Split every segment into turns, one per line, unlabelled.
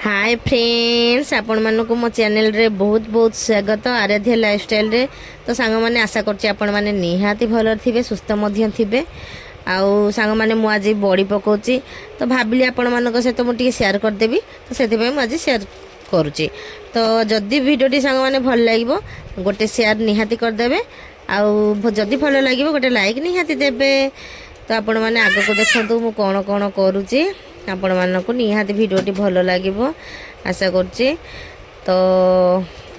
Hi friends आपण मानक मो चैनल रे बहुत बहुत स्वागत आराध्य लाइफस्टाइल रे। तो सांग माने आशा करछि आपण माने निहाती भल थिबे सुस्थ मध्य थिबे। आउ सांग माने मु आज बड़ी पकोची तो भाबिली आपण मानक सहित मु टिके शेयर कर देबी तो सेति भाई मु आज शेयर करूची। तो जदी वीडियो टी सांग माने भल लागिवो गोटे शेयर निहाती कर देबे। आउ जदी भल लागिवो गोटे लाइक निहाती देबे। तो आपण माने आगो को देखंतु मु कोन कोन करूची आपण मानक निहाती भिडियोटी भल लागिवो आशा करछि। तो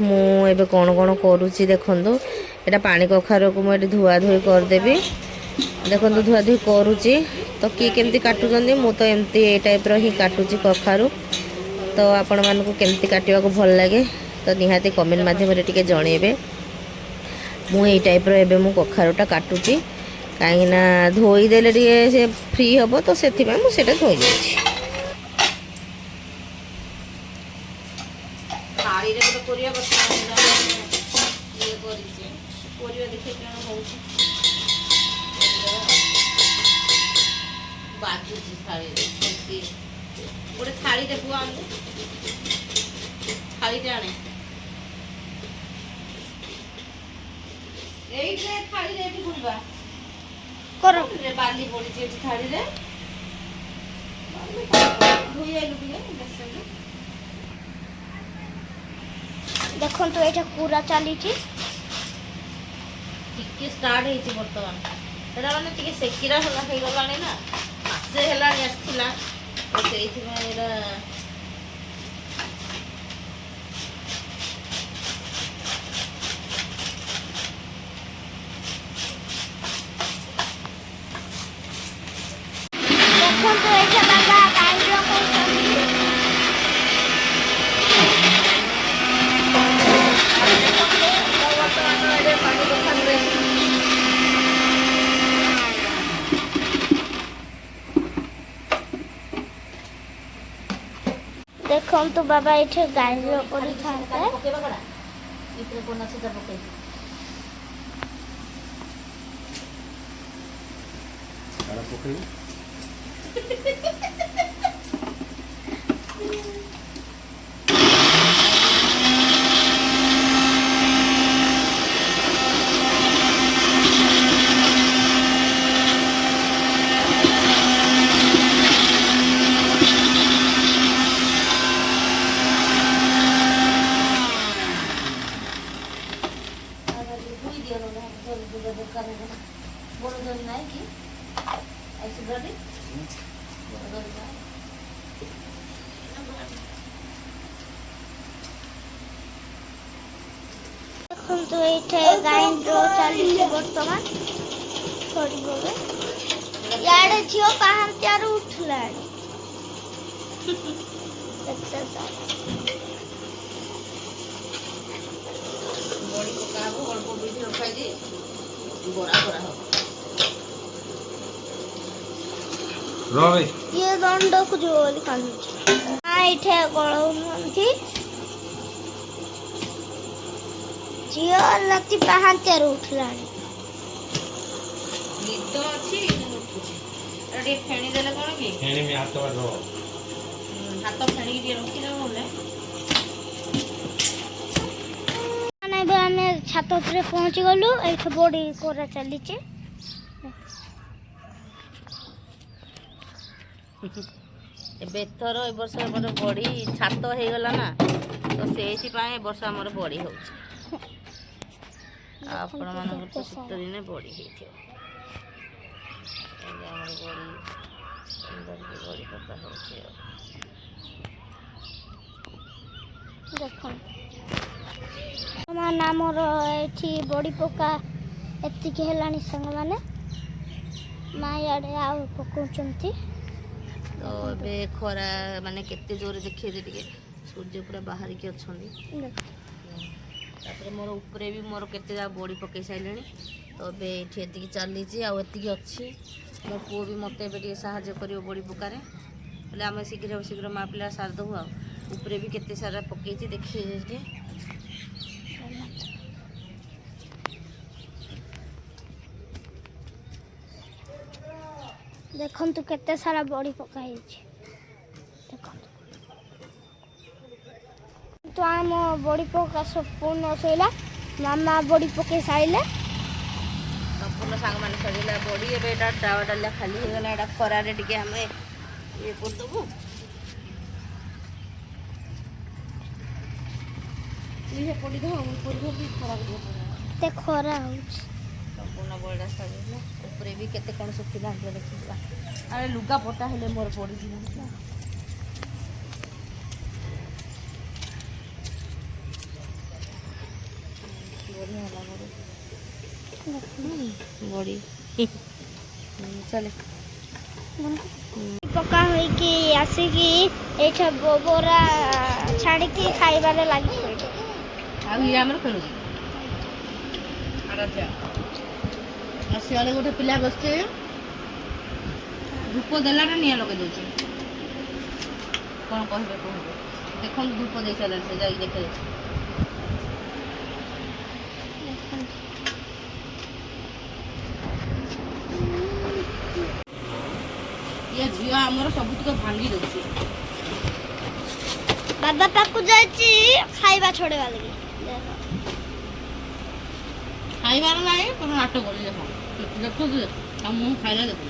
मु एबे कोन कोन करूची देखंतु एटा पानी कखारो को मु धुआ धुई कर देबी। देखंतु धुआ धुई करूची तो की केमती काटुचंदी मु तो एमती ए टाइप रो ही काटुची कखारू। तो आपण मानक केमती काटिबा को भल लागे तो निहाती कमेंट माध्यम रे टिके जणेबे। मु ए टाइप रो एबे मु कखारूटा काटुची कहीं ना धोई देले से फ्री हम तो से मुझे धोई देछि। थाली रे गोटे परिया बसा ये करिसे परिया देखे केना होउछ बाजुची थाली रे गोटे थाली रे बुआ आने थाली रे आने एई जे थाली रे भी बुलबा करो रे बाली पड़ी जे थाली रे धोई आलु बिले बेसन
देखो तो एटा पूरा चली छी
टिके स्टार्ट हेची वर्तमान एटा माने टिके सेकिरा होला हे गलानी ना से हेलानी आस्थिला तो सेइथि में एरा
देखो तो एटा बाबा काई रो कोई देखो तो बाबा एठे गाय रो कोरी खाते
पकेबा कड़ा इतरे कोना से जब पके
कड़ा पके
बड़ो जन नहीं कि ऐसे गड़ी बड़ो जन
देखो तो एठे गाय रो चली छी वर्तमान थोड़ी बोले याडे जियो पाहंत्यार उठलानी देखते सारा
बड़ी पकाबो अल्प बिटी रखाई दे बड़ा बड़ा हो
रवे
ये दंड को जो लिखानी हां एठे गळौनथि जियो लती पाहंत्यार उठलानी
निद अछि रेडी फेणी देले कोन की
हेणी में हाथ बार रो
हाथ फेणी के रखी दे बोले
माने बे हमें छात ऊपर पहुंच गलु एठे बॉडी कोरा चली छी
एबे थर ए वर्ष हमर बड़ी छात हे गला ना तो सेहि पाए ए वर्ष हमर बड़ी होछ आपण मानक तो शीत दिने बड़ी हेथियो हमर बड़ी सुंदर के बड़ी पका होछ
देखो हमार नाम एठी बॉडी पका एति के हेलानी संग माने मायाडे आ पकोचंती
तो बे खरा माने केते जोरे देखिए जे टिके सूर्य पूरा बाहर के अछंदी तापर मोर ऊपरे भी मोर केते जा बॉडी पके साइलेनी तो बे एठी एति की चली छी आ एति की अछि मो पो भी मते बे सहाय्य करियो बॉडी पकारे बोले हम शीघ्र शीघ्र मापला सार दो आ ऊपरे भी केते सारा पके छी देखिए जे
देखो तो केते सारा बॉडी पका है देखो तो आम बड़ी पका संपूर्ण सैला मामा बड़ी पके साइले
संपूर्ण सांग मैंने सरिला बड़ी एबे एटा डावा डालिया खाली हो गला एटा खरा रे टिके हमें ये कर दबु ये पड़ी दो हम पड़ी दो भी खराब हो
ते खरा हो
संपूर्ण बड़ा सरिला ऊपर भी केते कोन सुखिला हम देखिबा अरे लुगा पटा हेले मोर पड़ी जिना बड़ी चले
पका होइकी आसिकी एठा गोबरा छाड़िकी खाइबारे लागि पड़े
आ ये हमर खेलु आराध्या आसियाले गोटे पिला बसছে धूप देलाटा निया लगे दउची कोन कहबे कहबे देखन धूप देई साला से जाई देखे ये झिया हमर सबुतक भांगी दउची
बाबा पाकु जाइची खाइबा छोड़े वाले की
खाइबार नाही पण नाटक करी देखो हम खाइला देखो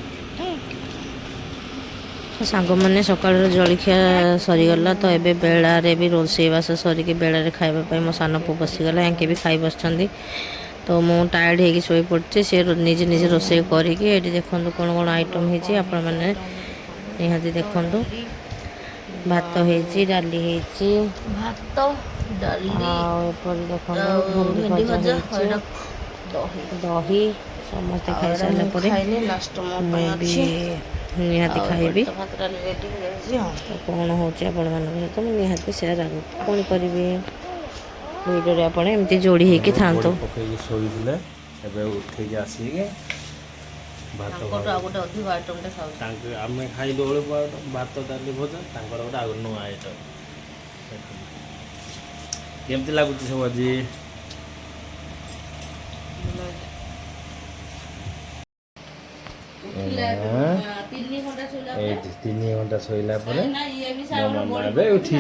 सांग मैंने सकाळ जलखिया सरीगला तो एबे बेड़ारे भी रोषेईबास सरिकी बेड़ारे खाइबा मो सान पु बसीगला यांके भी खाई बसछंदी तो मु टायर्ड होगी शोई पड़े से निजे निजे रोषेई करिकी एठी देखंतु कोन कोन आइटम हेची आपण माने निहाती देखंतु भात हेची डाली हेची
भात डाली
आ एपरि देखंतु भेंडी भजा हेची दही समस्त खाई सारला परे
खाइले लास्ट मो
भी निहाती खाइबी
भात डाली रेडी हो जाइছি हां
कौन होची आपण मान सहित मु निहाती शेयर आगु कोन करबी वीडियो रे आपण एमती जोड़ी हेकी थांतो
पकई सोई दिले एबे उठे के आसी के भात
कोटा गोटे अधिक आइटम टे खाउ
तांके आमे खाई दोळे भात डाली भोजन तांकर गोटे आगु नो आइटम केमती लागुची सब আজি तीन घंटा शोला मामा ए उठी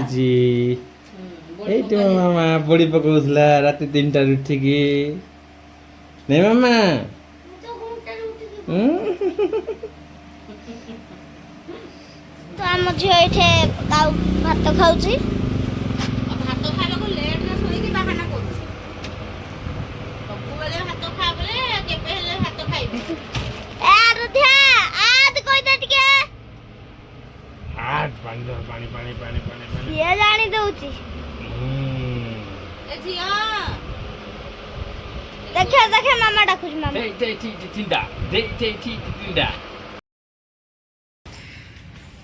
ये मामा बड़ी पकाउला राति 3टा उठिकी नहीं मामा
तो आम झियो एठे भात खाउची
भात खाइला को लेट रे सोई की बाहाना करछ सब बेले भात खाबले केबे हेले भात खाइबे
ए आराध्या आज कोइ दे टिके
आज पानी
ये जानी दउची
ए जिया
देखे मामा डाकुच मामा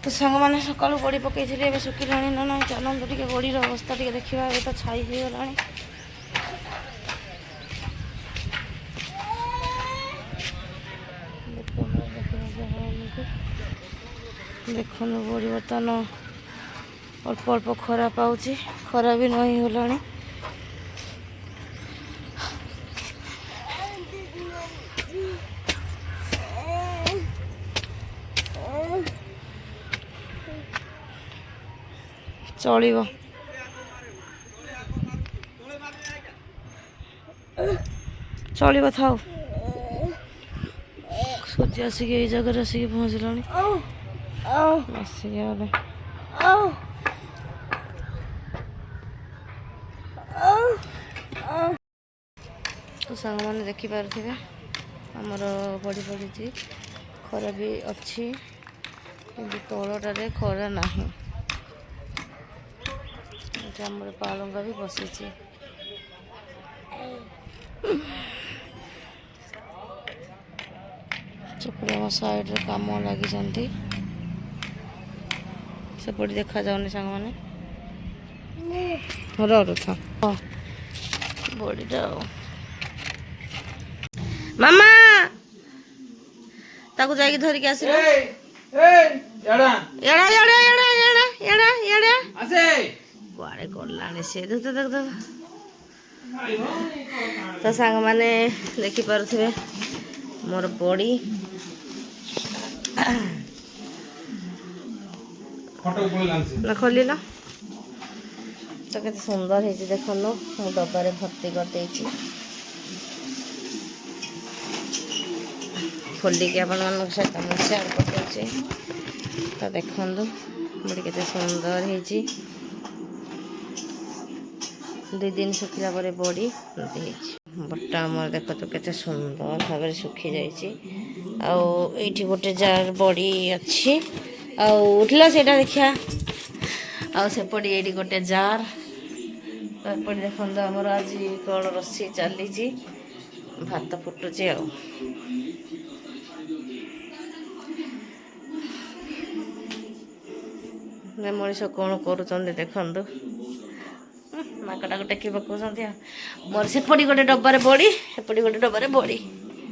तो सांग मैंने सकालू बड़ी पकई थी सुखिलानी ना ना चलत टे बड़ीर अवस्था टे देखा ये तो छाई हो गला देखो बड़ी बर्तमान अल्प अल्प खरा पाऊँ खरा भी नई गला चलिब चलिब थाउ सूर्य आसिक ये जगह आसिक पहुँचल तो सांग मैंने देखिपे आमर बड़ी पड़ी खरा भी अच्छी कि तलटारे खरा नहीं आमर पालंगा भी बसी चपड़े आम साइड रे काम लगी सेपटे देखा जाऊनी सांग मैंने था बड़ीटा मामा ताकू जाके धरिक आस कुआड़े गलानी सी देख देख देख तो सांग मैंने देखिपे मोर बड़ी ना खोल ତ କେତେ ସୁନ୍ଦର ହେଇଛି ଦେଖନ୍ତୁ। ମୁଁ ଡବାରେ ଭର୍ତ୍ତି କରିଦେଇଛି। ଖୋଲିକି ଆପଣମାନଙ୍କ ସହିତ ମୁଁ ସେୟାର କରିଦେଉଛି। ତ ଦେଖନ୍ତୁ ବଡ଼ି କେତେ ସୁନ୍ଦର ହେଇଛି। 2 ଦିନ ଶୁଖିଲା ପରେ ବଡ଼ି ଏମିତି ହେଇଛି। ବଟା ଆମର ଦେଖନ୍ତୁ କେତେ ସୁନ୍ଦର ଭାବରେ ଶୁଖିଯାଇଛି। ଆଉ ଏଇଠି ଗୋଟେ ଜାର ବଡ଼ି ଅଛି। ଆଉ ଉଠିଲା ସେଇଟା ଦେଖିବା। ଆଉ ସେପଟେ ଏଇଠି ଗୋଟେ ଜାର। ଏପଟେ ଦେଖନ୍ତୁ ଆମର ଆଜି କଣ ରୋଷେଇ ଚାଲିଛି। ଭାତ ଫୁଟୁଛି ଆଉ। ମଣିଷ କ'ଣ କରୁଛନ୍ତି ଦେଖନ୍ତୁ। ନାକଟାକୁ ଟେକି ପକାଉଛନ୍ତି ଆଉ। ମୋର ସେପଟେ ଗୋଟେ ଡବାରେ ବଡ଼ି, ଏପଟେ ଗୋଟେ ଡବାରେ ବଡ଼ି।